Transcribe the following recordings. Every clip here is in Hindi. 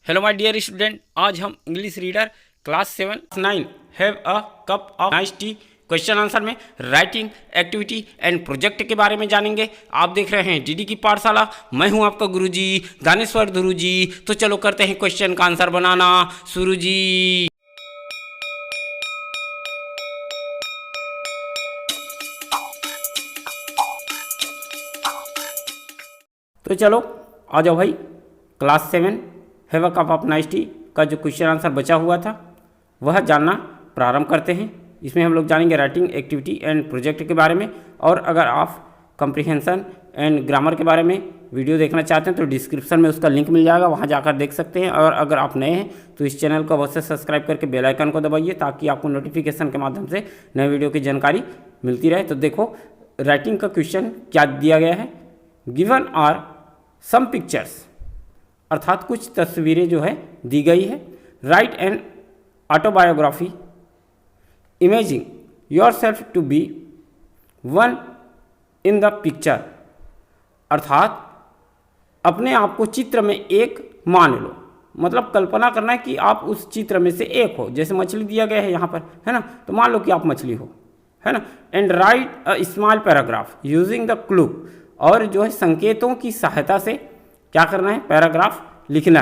हेलो माय डियर स्टूडेंट, आज हम English reader class 7-9 have a cup of nice T question answer में राइटिंग एक्टिविटी एंड प्रोजेक्ट के बारे में जानेंगे। आप देख रहे हैं डीडी की पाठशाला। मैं हूं आपका गुरुजी दानेश्वर गुरु जी। तो चलो करते हैं क्वेश्चन का आंसर बनाना शुरू जी। तो चलो आ जाओ भाई। Class 7 have a cup of nice T का जो क्वेश्चन आंसर बचा हुआ था वह जानना प्रारंभ करते हैं। इसमें हम लोग जानेंगे राइटिंग एक्टिविटी एंड प्रोजेक्ट के बारे में। और अगर आप कम्प्रीहेंशन एंड ग्रामर के बारे में वीडियो देखना चाहते हैं तो डिस्क्रिप्शन में उसका लिंक मिल जाएगा, वहां जाकर देख सकते हैं। और अगर आप नए हैं तो इस चैनल को अवश्य सब्सक्राइब करके बेल आइकन को दबाइए ताकि आपको नोटिफिकेशन के माध्यम से नए वीडियो की जानकारी मिलती रहे। तो देखो राइटिंग का क्वेश्चन क्या दिया गया है। गिवन आर सम पिक्चर्स, अर्थात कुछ तस्वीरें जो है दी गई है। Write an autobiography imaging yourself to be one in the picture, अर्थात अपने आप को चित्र में एक मान लो। मतलब कल्पना करना है कि आप उस चित्र में से एक हो। जैसे मछली दिया गया है यहाँ पर, है ना, तो मान लो कि आप मछली हो, है ना। And right a small paragraph using the clue, और जो है संकेतों की सहायता से क्या करना है, पैराग्राफ लिखना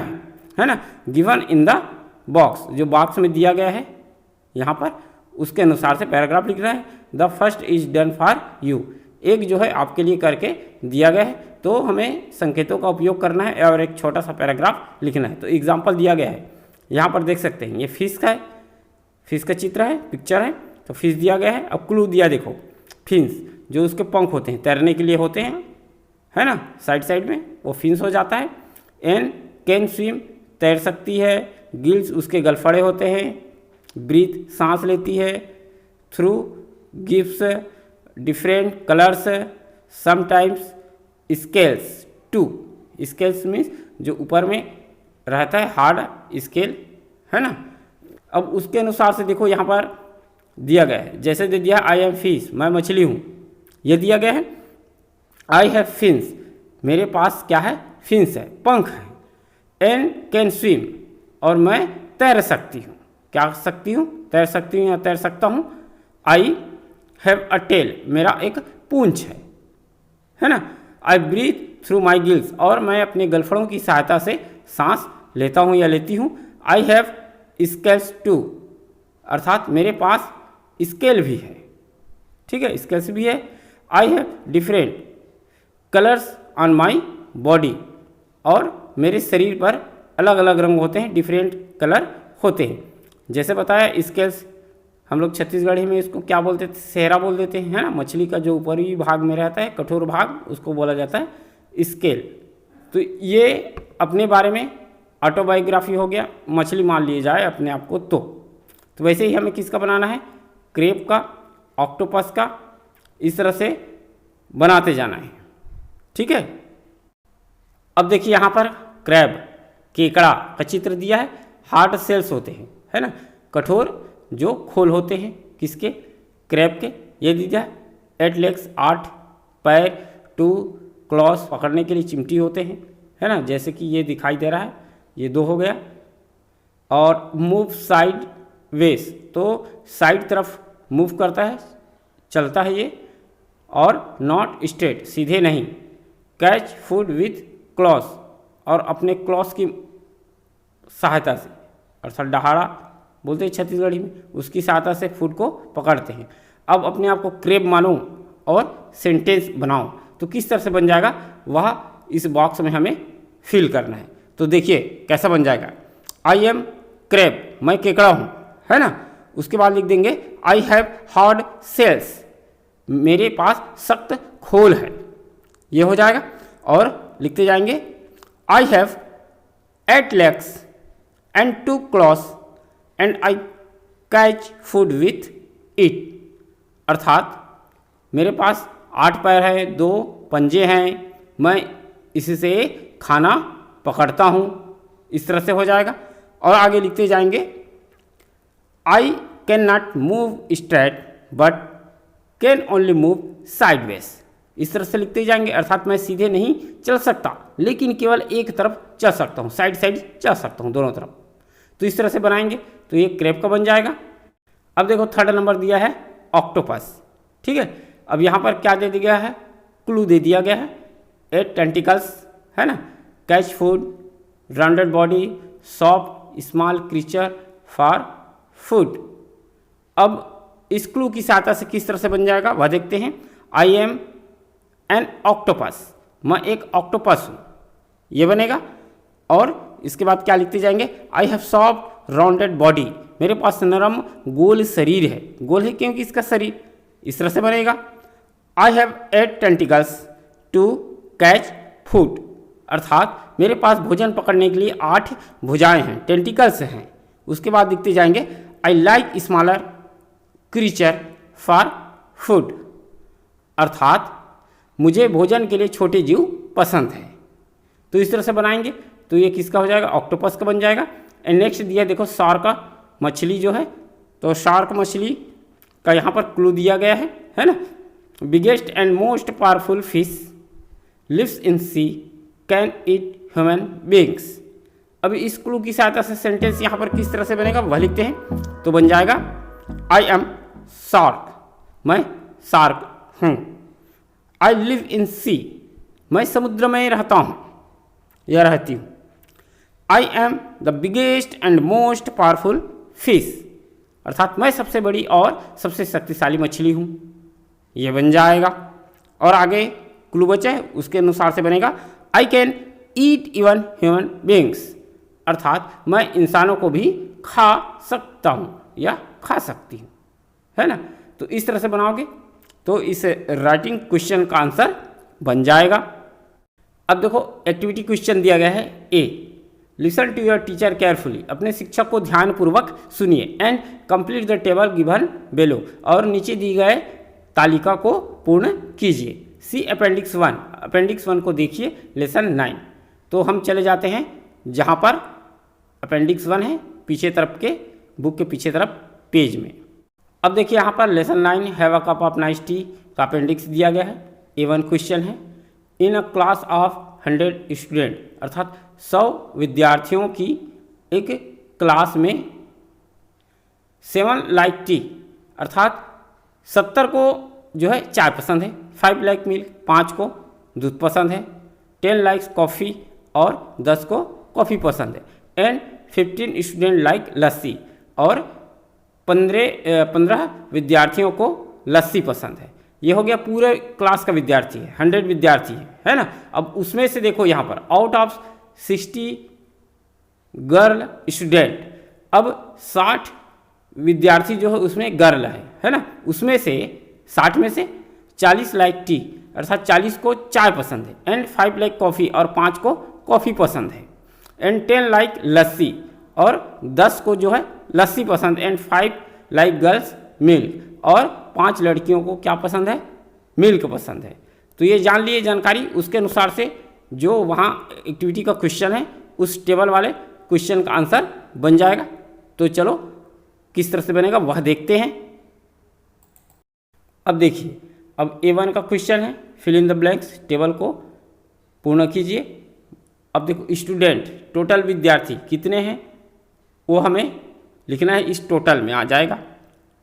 है ना। गिवन इन द बॉक्स, जो बॉक्स में दिया गया है यहाँ पर, उसके अनुसार से पैराग्राफ लिखना है। The first is done for you, एक जो है आपके लिए करके दिया गया है, तो हमें संकेतों का उपयोग करना है और एक छोटा सा पैराग्राफ लिखना है। तो एग्जाम्पल दिया गया है यहाँ पर, देख सकते हैं। ये फिश का है, फिश का चित्र है, पिक्चर है, तो फिश दिया गया है। अब क्लू दिया, देखो फिन्स जो उसके पंख होते हैं, तैरने के लिए होते हैं, है ना, साइड साइड में, वो फिन्स हो जाता है। एन कैन स्विम, तैर सकती है। गिल्स उसके गलफड़े होते हैं। ब्रीथ सांस लेती है। Through gives different colours. Sometimes scales to, scales means जो ऊपर में रहता है हार्ड स्केल, है ना। अब उसके अनुसार से देखो यहाँ पर दिया गया है, जैसे दे दिया आई एम फिश, मैं मछली हूँ, ये दिया गया है। आई हैव फिन्स, मेरे पास क्या है, फिन्स है, पंख है। एन कैन स्विम, और मैं तैर सकती हूँ, क्या कर सकती हूँ, तैर सकती हूँ या तैर सकता हूँ। आई हैव अ टेल, मेरा एक पूंछ है ना। आई ब्रीथ थ्रू माई गिल्स, और मैं अपने गलफड़ों की सहायता से सांस लेता हूँ या लेती हूँ। आई हैव स्केल्स टू, अर्थात मेरे पास स्केल भी है, ठीक है, स्केल्स भी है। I have different colours on my body, और मेरे शरीर पर अलग अलग रंग होते हैं, डिफरेंट कलर होते हैं। जैसे बताया स्केल्स, हम लोग छत्तीसगढ़ी में इसको क्या बोलते थे, सेहरा बोल देते हैं, है ना। मछली का जो ऊपरी भाग में रहता है, कठोर भाग, उसको बोला जाता है स्केल। तो ये अपने बारे में ऑटोबायोग्राफी हो गया, मछली मान लिए जाए अपने आप को। तो वैसे ही हमें किसका बनाना है, क्रेब का, ऑक्टोपस का, इस तरह से बनाते जाना है, ठीक है। अब देखिए यहाँ पर क्रैब, केकड़ा का चित्र दिया है। हार्ड सेल्स होते हैं, है ना, कठोर जो खोल होते हैं, किसके, क्रैब के। ये दिया है 8 लेग्स, 8 पैर, 2 क्लॉस, पकड़ने के लिए चिमटी होते हैं, है ना, जैसे कि ये दिखाई दे रहा है, ये 2 हो गया। और मूव साइड वेज, तो साइड तरफ मूव करता है, चलता है ये। और नॉट स्ट्रेट, सीधे नहीं। कैच फूड विथ क्लॉस, और अपने क्लॉस की सहायता से, अर्थात डहाड़ा बोलते हैं छत्तीसगढ़ी में, उसकी सहायता से फूड को पकड़ते हैं। अब अपने आप को क्रेब मानो और सेंटेंस बनाओ, तो किस तरह से बन जाएगा वह इस बॉक्स में हमें फिल करना है। तो देखिए कैसा बन जाएगा। आई एम क्रेब, मैं केकड़ा हूँ, है ना। उसके बाद लिख देंगे आई हैव हार्ड सेल्स, मेरे पास सख्त खोल है, ये हो जाएगा। और लिखते जाएंगे आई have 8 legs and 2 claws and I catch food with it, अर्थात मेरे पास 8 पैर हैं, 2 पंजे हैं, मैं इससे खाना पकड़ता हूँ, इस तरह से हो जाएगा। और आगे लिखते जाएंगे I can not move straight but can only move sideways, इस तरह से लिखते जाएंगे, अर्थात मैं सीधे नहीं चल सकता लेकिन केवल एक तरफ चल सकता हूँ, साइड साइड चल सकता हूँ, दोनों तरफ। तो इस तरह से बनाएंगे तो ये क्रैब का बन जाएगा। अब देखो थर्ड नंबर दिया है ऑक्टोपस, ठीक है। अब यहाँ पर क्या दे दिया है, क्लू दे दिया गया है, 8 टेंटिकल्स है ना, catch food, rounded body, soft small creature for food. अब इस क्लू की सहायता से किस तरह से बन जाएगा वह देखते हैं। आई एम एन ऑक्टोपस, मैं एक ऑक्टोपस हूँ, ये बनेगा। और इसके बाद क्या लिखते जाएंगे, I have soft rounded body, मेरे पास नरम गोल शरीर है, गोल है क्योंकि इसका शरीर, इस तरह से बनेगा। I have 8 tentacles to catch food, अर्थात मेरे पास भोजन पकड़ने के लिए 8 भुजाएं हैं, टेंटिकल्स हैं। उसके बाद लिखते जाएंगे I like smaller creature for food, अर्थात मुझे भोजन के लिए छोटे जीव पसंद है। तो इस तरह से बनाएंगे तो ये किसका हो जाएगा, ऑक्टोपस का बन जाएगा। एंड नेक्स्ट दिया देखो शार्क का, मछली जो है, तो शार्क मछली का यहाँ पर क्लू दिया गया है ना। Biggest and most powerful fish lives in sea, can eat human beings. अब इस क्लू की सहायता से सेंटेंस यहाँ पर किस तरह से बनेगा वह लिखते हैं, तो बन जाएगा आई एम शार्क, मैं शार्क हूँ। आई लिव इन सी, मैं समुद्र में रहता हूँ या रहती हूँ। I am the biggest and most powerful fish, अर्थात मैं सबसे बड़ी और सबसे शक्तिशाली मछली हूँ, ये बन जाएगा। और आगे क्लू बचा है उसके अनुसार से बनेगा I can eat even human beings, अर्थात मैं इंसानों को भी खा सकता हूँ या खा सकती हूँ, है ना। तो इस तरह से बनाओगे तो इस राइटिंग क्वेश्चन का आंसर बन जाएगा। अब देखो एक्टिविटी क्वेश्चन दिया गया है A, listen to your teacher carefully, अपने शिक्षक को ध्यानपूर्वक सुनिए and complete the table given below, और नीचे दी गए तालिका को पूर्ण कीजिए। सी अपेंडिक्स 1, अपेंडिक्स 1 को देखिए लेसन 9। तो हम चले जाते हैं जहाँ पर अपेंडिक्स 1 है, पीछे तरफ के बुक के पीछे तरफ पेज में। अब देखिए यहाँ पर lesson 9 have a cup of nice T का अपेंडिक्स दिया गया है। A1 क्वेश्चन है, इन अ क्लास ऑफ 100 स्टूडेंट, अर्थात 100 विद्यार्थियों की एक क्लास में 7 लाइक टी, अर्थात 70 को जो है चाय पसंद है, 5 लाइक मिल्क, 5 को दूध पसंद है, 10 लाइक्स कॉफ़ी और 10 को कॉफ़ी पसंद है, एंड 15 स्टूडेंट लाइक लस्सी, और 15 विद्यार्थियों को लस्सी पसंद है। ये हो गया पूरे क्लास का विद्यार्थी है, 100 विद्यार्थी है ना। अब उसमें से देखो यहाँ पर आउट ऑफ 60 गर्ल स्टूडेंट, अब 60 विद्यार्थी जो है उसमें गर्ल है ना। उसमें से 60 में से 40 लाइक टी, अर्थात 40 को चाय पसंद है, एंड 5 लाइक कॉफ़ी, और 5 को कॉफ़ी पसंद है, एंड 10 लाइक लस्सी, और 10 को जो है लस्सी पसंद, एंड 5 लाइक गर्ल्स मिल्क, और 5 लड़कियों को क्या पसंद है, मिल्क पसंद है। तो ये जान लिए जानकारी, उसके अनुसार से जो वहाँ एक्टिविटी का क्वेश्चन है उस टेबल वाले क्वेश्चन का आंसर बन जाएगा। तो चलो किस तरह से बनेगा वह देखते हैं। अब देखिए, अब A1 का क्वेश्चन है, fill in the blanks, table को पूर्ण कीजिए। अब देखो स्टूडेंट, टोटल विद्यार्थी कितने हैं वो हमें लिखना है, इस टोटल में आ जाएगा,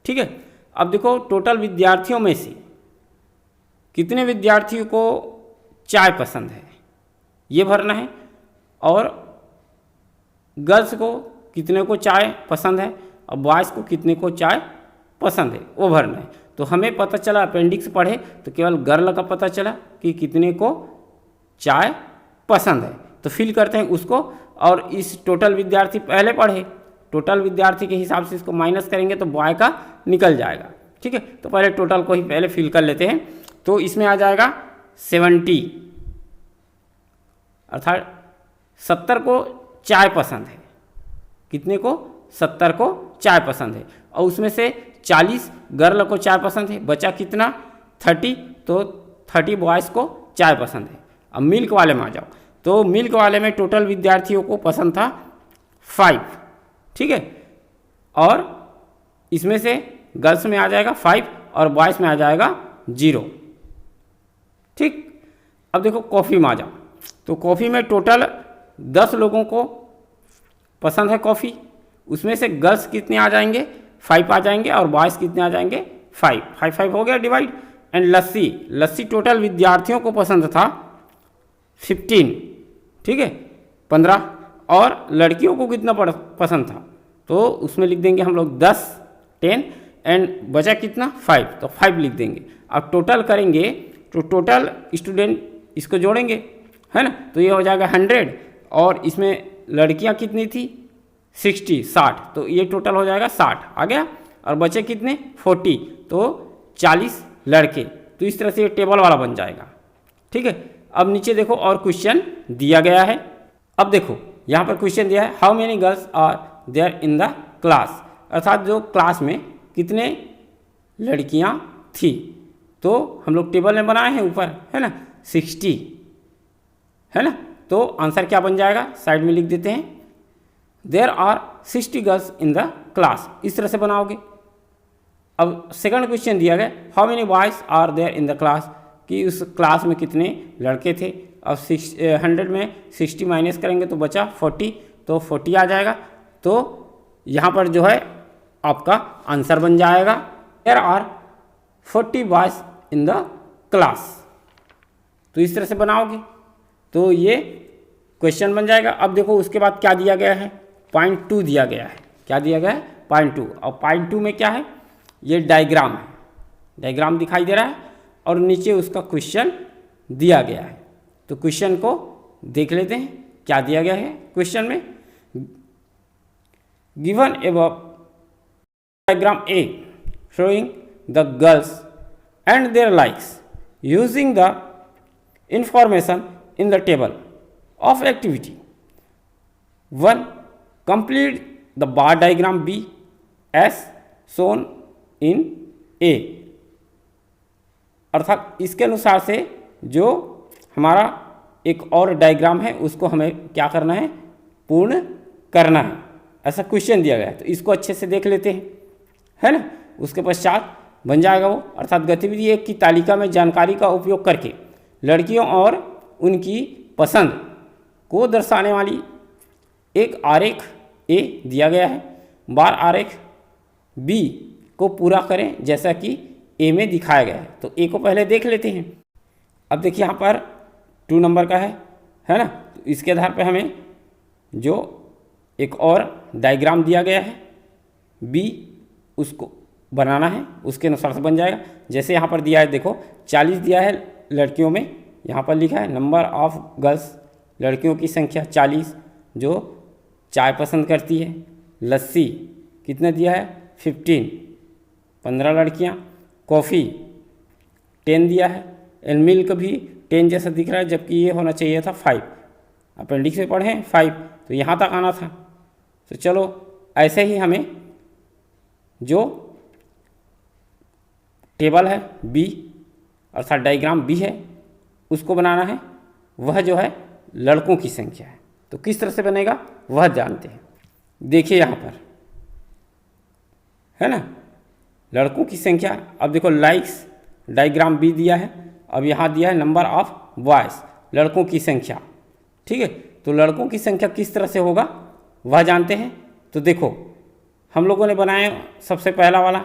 ठीक है। अब देखो टोटल विद्यार्थियों में से कितने विद्यार्थियों को चाय पसंद है ये भरना है, और गर्ल्स को कितने को चाय पसंद है, और बॉयज़ को कितने को चाय पसंद है वो भरना है। तो हमें पता चला, अपेंडिक्स पढ़े तो केवल गर्ल का पता चला कि कितने को चाय पसंद है, तो फिल करते हैं उसको। और इस टोटल विद्यार्थी पहले पढ़े, टोटल विद्यार्थी के हिसाब से इसको माइनस करेंगे तो बॉय का निकल जाएगा, ठीक है। तो पहले टोटल को ही पहले फिल कर लेते हैं। तो इसमें आ जाएगा 70, अर्थात 70 को चाय पसंद है, कितने को, 70 को चाय पसंद है, और उसमें से 40 गर्ल को चाय पसंद है, बचा कितना 30, तो 30 बॉयज़ को चाय पसंद है। अब मिल्क वाले में आ जाओ, तो मिल्क वाले में टोटल विद्यार्थियों को पसंद था 5, ठीक है, और इसमें से गर्ल्स में आ जाएगा 5 और बॉयज़ में आ जाएगा 0, ठीक। अब देखो कॉफ़ी माजा, तो कॉफ़ी में टोटल 10 लोगों को पसंद है कॉफ़ी, उसमें से गर्ल्स कितने आ जाएंगे, 5 आ जाएंगे, और बॉयज़ कितने आ जाएंगे, 5 हो गया divide. And lassi, lassi total विद्यार्थियों को पसंद था 15, ठीक है 15, और लड़कियों को कितना पसंद था, तो उसमें लिख देंगे हम लोग 10, 10, एंड बचा कितना 5, तो 5 लिख देंगे। अब टोटल करेंगे तो टोटल स्टूडेंट इसको जोड़ेंगे, है ना, तो ये हो जाएगा 100, और इसमें लड़कियां कितनी थी 60, तो ये टोटल हो जाएगा 60 आ गया, और बचे कितने 40, तो 40 लड़के। तो इस तरह से ये टेबल वाला बन जाएगा, ठीक है। अब नीचे देखो और क्वेश्चन दिया गया है। अब देखो यहाँ पर क्वेश्चन दिया है, how many girls are there in the class, अर्थात जो क्लास में कितने लड़कियाँ थी, तो हम लोग टेबल में बनाए हैं ऊपर, है ना 60, है ना, तो आंसर क्या बन जाएगा, साइड में लिख देते हैं, there are 60 girls in the class, इस तरह से बनाओगे। अब सेकंड क्वेश्चन दिया गया, how many boys are there in the class, कि उस क्लास में कितने लड़के थे। अब 100 में 60 माइनस करेंगे तो बचा 40, तो 40 आ जाएगा, तो यहाँ पर जो है आपका आंसर बन जाएगा, there are 40 boys in the class. तो इस तरह से बनाओगे तो ये क्वेश्चन बन जाएगा। अब देखो उसके बाद क्या दिया गया है, पॉइंट 2 दिया गया है, क्या दिया गया है पॉइंट 2, और पॉइंट 2 में क्या है, ये डायग्राम है, डायग्राम दिखाई दे रहा है, और नीचे उसका क्वेश्चन दिया गया है। तो क्वेश्चन को देख लेते हैं क्या दिया गया है क्वेश्चन में। Given above diagram A showing the girls and their likes using the information in the table of activity 1, complete the bar diagram B as shown in A, अर्थात इसके अनुसार से जो हमारा एक और डायग्राम है उसको हमें क्या करना है, पूर्ण करना है, ऐसा क्वेश्चन दिया गया है। तो इसको अच्छे से देख लेते हैं, है ना। उसके पश्चात बन जाएगा वो, अर्थात गतिविधि 1 की तालिका में जानकारी का उपयोग करके लड़कियों और उनकी पसंद को दर्शाने वाली एक आरेख ए दिया गया है, बार आरेख बी को पूरा करें जैसा कि ए में दिखाया गया है। तो ए को पहले देख लेते हैं। अब देखिए यहाँ पर 2 नंबर का है ना, तो इसके आधार पे हमें जो एक और डायग्राम दिया गया है बी उसको बनाना है, उसके अनुसार से बन जाएगा। जैसे यहाँ पर दिया है देखो 40 दिया है लड़कियों में, यहाँ पर लिखा है नंबर ऑफ गर्ल्स, लड़कियों की संख्या 40 जो चाय पसंद करती है। लस्सी कितना दिया है 15 लड़कियाँ। कॉफ़ी 10 दिया है, एंड मिल्क भी 10 जैसा दिख रहा है, जबकि ये होना चाहिए था 5, अपेंडिक्स में पढ़े 5, तो यहाँ तक आना था। तो चलो ऐसे ही हमें जो टेबल है बी अर्थात डायग्राम बी है उसको बनाना है, वह जो है लड़कों की संख्या है। तो किस तरह से बनेगा वह जानते हैं। देखिए यहाँ पर है ना लड़कों की संख्या। अब देखो लाइक्स डायग्राम बी दिया है, अब यहाँ दिया है नंबर ऑफ बॉयज़, लड़कों की संख्या, ठीक है। तो लड़कों की संख्या किस तरह से होगा वह जानते हैं। तो देखो हम लोगों ने बनाया सबसे पहला वाला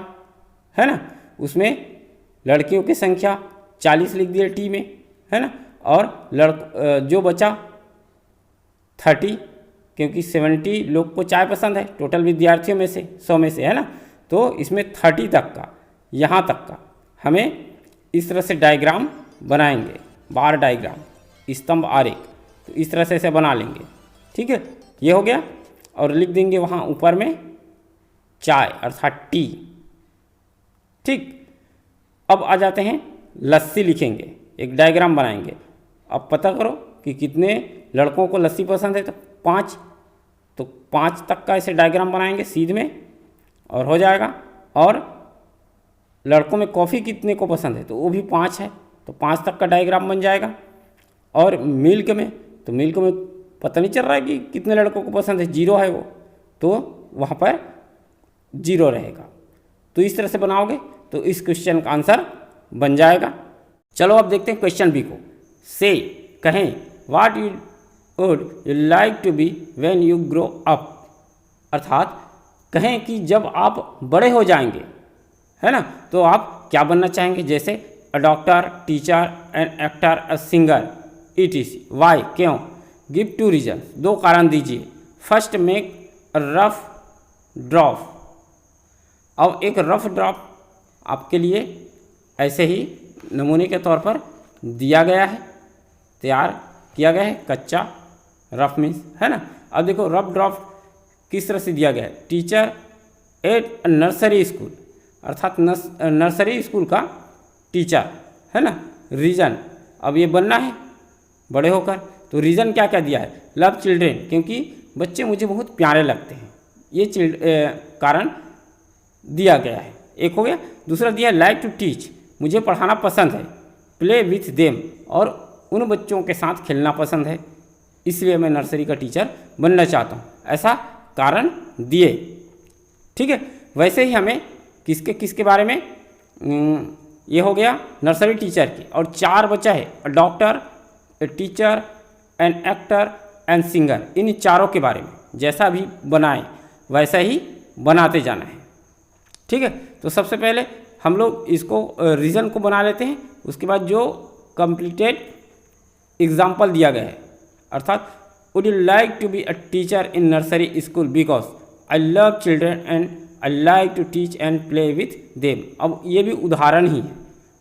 है ना, उसमें लड़कियों की संख्या 40 लिख दिया टी में, है ना, और जो बचा 30, क्योंकि 70 लोग को चाय पसंद है टोटल विद्यार्थियों में से 100 में से, है ना। तो इसमें 30 तक का, यहाँ तक का हमें इस तरह से डायग्राम बनाएंगे, बार डायग्राम, स्तंभ आरेख। तो इस तरह से इसे बना लेंगे, ठीक है। ये हो गया, और लिख देंगे वहाँ ऊपर में चाय अर्थात टी, ठीक। अब आ जाते हैं लस्सी लिखेंगे, एक डायग्राम बनाएंगे। अब पता करो कि कितने लड़कों को लस्सी पसंद है, तो 5, तो 5 तक का ऐसे डायग्राम बनाएंगे सीध में और हो जाएगा। और लड़कों में कॉफ़ी कितने को पसंद है, तो वो भी 5 है, तो 5 तक का डायग्राम बन जाएगा। और मिल्क में, तो मिल्क में पता नहीं चल रहा है कि कितने लड़कों को पसंद है, 0 है वो, तो वहाँ पर 0 रहेगा। तो इस तरह से बनाओगे तो इस क्वेश्चन का आंसर बन जाएगा। चलो अब देखते हैं क्वेश्चन बी को। से कहें what you would you like to be when you grow up, अर्थात कहें कि जब आप बड़े हो जाएंगे, है ना, तो आप क्या बनना चाहेंगे। जैसे a doctor, teacher, an actor, a singer, etc। Why क्यों। गिव टू रीजन, दो कारण दीजिए। First make a rough drop, अब एक रफ ड्रॉप आपके लिए ऐसे ही नमूने के तौर पर दिया गया है, तैयार किया गया है। कच्चा, रफ मीन्स, है ना। अब देखो रफ ड्रॉप किस तरह से दिया गया है। टीचर एट नर्सरी स्कूल, अर्थात नर्सरी स्कूल का टीचर, है ना। रीज़न, अब ये बनना है बड़े होकर, तो रीज़न क्या क्या दिया है। लव चिल्ड्रेन, क्योंकि बच्चे मुझे बहुत प्यारे लगते हैं, ये कारण दिया गया है, एक हो गया। दूसरा दिया लाइक टू टीच, मुझे पढ़ाना पसंद है। प्ले विथ देम, और उन बच्चों के साथ खेलना पसंद है, इसलिए मैं नर्सरी का टीचर बनना चाहता हूँ, ऐसा कारण दिए। ठीक है, वैसे ही हमें किसके किसके बारे में, ये हो गया नर्सरी टीचर की, और चार बचा है a doctor, a teacher, an actor, and singer. इन चारों के बारे में जैसा भी बनाए वैसा ही बनाते जाना है। ठीक है, तो सबसे पहले हम लोग इसको रीज़न को बना लेते हैं, उसके बाद जो कंप्लीटेड एग्जाम्पल दिया गया है, अर्थात would you like to be a teacher in nursery school because I love children and I like to teach and play with them. अब ये भी उदाहरण ही है,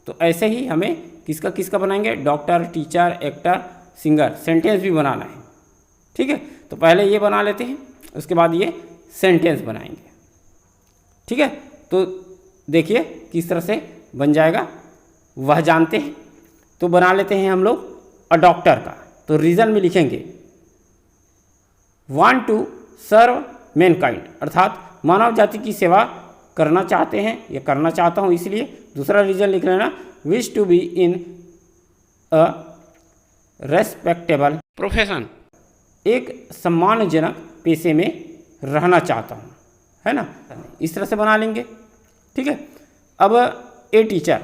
तो ऐसे ही हमें किसका किसका बनाएंगे, doctor, teacher, actor, singer, sentence भी बनाना है। ठीक है, तो पहले ये बना लेते हैं, उसके बाद ये सेंटेंस बनाएंगे। ठीक है, तो देखिए किस तरह से बन जाएगा वह जानते हैं। तो बना लेते हैं हम लोग अ डॉक्टर का, तो रीज़न में लिखेंगे वांट टू सर्व मैनकाइंड, अर्थात मानव जाति की सेवा करना चाहते हैं या करना चाहता हूँ, इसलिए। दूसरा रीज़न लिख लेना wish to be in a respectable profession, एक सम्मानजनक पेशे में रहना चाहता हूँ, है ना, इस तरह से बना लेंगे। ठीक है, अब ए टीचर,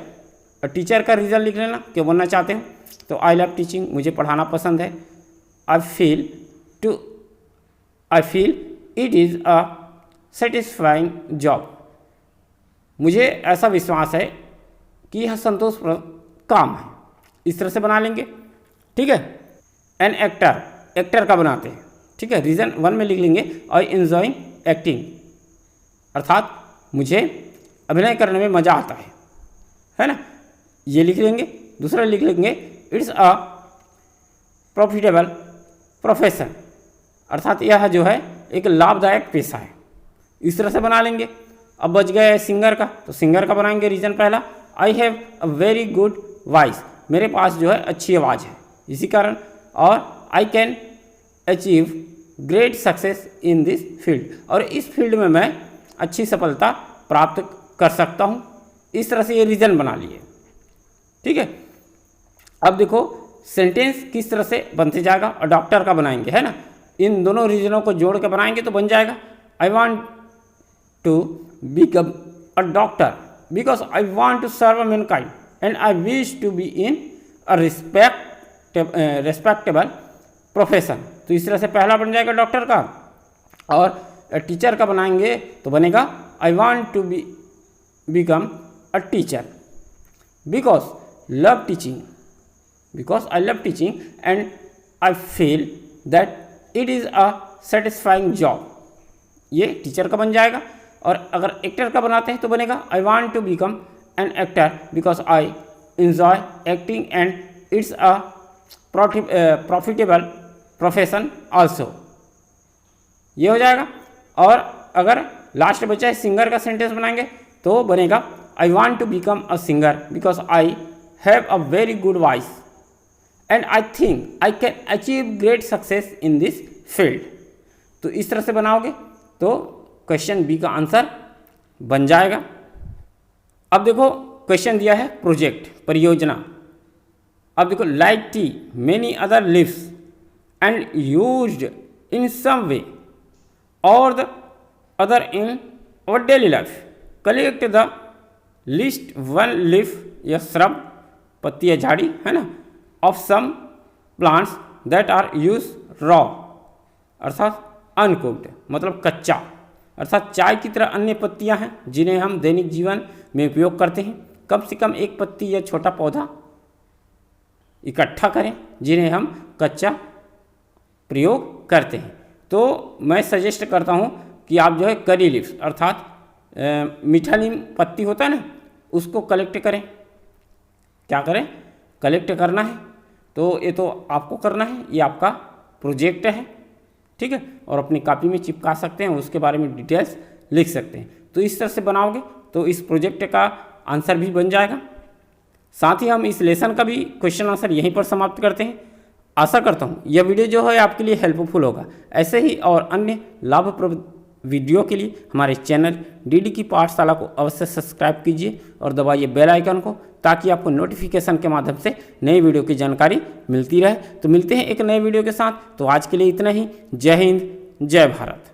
टीचर का रीज़न लिख लेना, क्यों बनना चाहते हैं। तो आई लव टीचिंग, मुझे पढ़ाना पसंद है। I feel it is a satisfying job, मुझे ऐसा विश्वास है कि यह संतोषप्रद काम है, इस तरह से बना लेंगे। ठीक है, एन एक्टर, एक्टर का बनाते हैं। ठीक है, रीज़न 1 में लिख लेंगे आई एंजॉइंग एक्टिंग, अर्थात मुझे अभिनय करने में मज़ा आता है ना, ये लिख लेंगे। दूसरा लिख लेंगे इट्स अ प्रॉफिटेबल प्रोफेशन, अर्थात यह जो है एक लाभदायक पेशा है, इस तरह से बना लेंगे। अब बच गया सिंगर का, तो सिंगर का बनाएंगे। रीज़न पहला आई have a very good voice, मेरे पास जो है अच्छी आवाज़ है, इसी कारण। और आई can achieve great success in this field, और इस फील्ड में मैं अच्छी सफलता प्राप्त कर सकता हूँ, इस तरह से ये रीज़न बना लिए। ठीक है, अब देखो सेंटेंस किस तरह से बनते जाएगा, और डॉक्टर का बनाएंगे, है ना। इन दोनों रीजनों को जोड़ के बनाएंगे तो बन जाएगा I want to become a doctor because I want to serve mankind and I wish to be in a respectable profession. तो इस तरह से पहला बन जाएगा डॉक्टर का। और टीचर का बनाएंगे तो बनेगा I want to become a teacher because I love teaching and I feel that it is a satisfying job, ये टीचर का बन जाएगा। और अगर एक्टर का बनाते हैं तो बनेगा I want to become an actor because I enjoy acting and it's a profitable profession also, ये हो जाएगा। और अगर लास्ट बचा है सिंगर का सेंटेंस बनाएंगे तो बनेगा I want to become a singer because I have a very good voice and I think I can achieve great success in this field. तो इस तरह से बनाओगे तो क्वेश्चन बी का आंसर बन जाएगा। अब देखो क्वेश्चन दिया है प्रोजेक्ट, परियोजना। अब देखो like tea many other leaves and used in some way or the other in our daily life. Collect the list one leaf, a shrub, पत्ती या झाड़ी, है ना, of some plants that are use raw, अर्थात अनकुक्ड, मतलब कच्चा, अर्थात चाय की तरह अन्य पत्तियां हैं जिन्हें हम दैनिक जीवन में उपयोग करते हैं। कम से कम एक पत्ती या छोटा पौधा इकट्ठा करें जिन्हें हम कच्चा प्रयोग करते हैं। तो मैं सजेस्ट करता हूं कि आप जो है करी लीव्स, अर्थात मीठा नीम पत्ती होता है ना, उसको कलेक्ट करें। क्या करें? कलेक्ट करना है। तो ये तो आपको करना है, ये आपका प्रोजेक्ट है, ठीक है, और अपनी कॉपी में चिपका सकते हैं, उसके बारे में डिटेल्स लिख सकते हैं। तो इस तरह से बनाओगे तो इस प्रोजेक्ट का आंसर भी बन जाएगा। साथ ही हम इस लेसन का भी क्वेश्चन आंसर यहीं पर समाप्त करते हैं। आशा करता हूँ यह वीडियो जो है आपके लिए हेल्पफुल होगा। ऐसे ही और अन्य लाभप्रद वीडियो के लिए हमारे चैनल डीडी की पाठशाला को अवश्य सब्सक्राइब कीजिए और दबाइए बेल आइकन को, ताकि आपको नोटिफिकेशन के माध्यम से नई वीडियो की जानकारी मिलती रहे। तो मिलते हैं एक नए वीडियो के साथ। तो आज के लिए इतना ही। जय हिंद, जय भारत।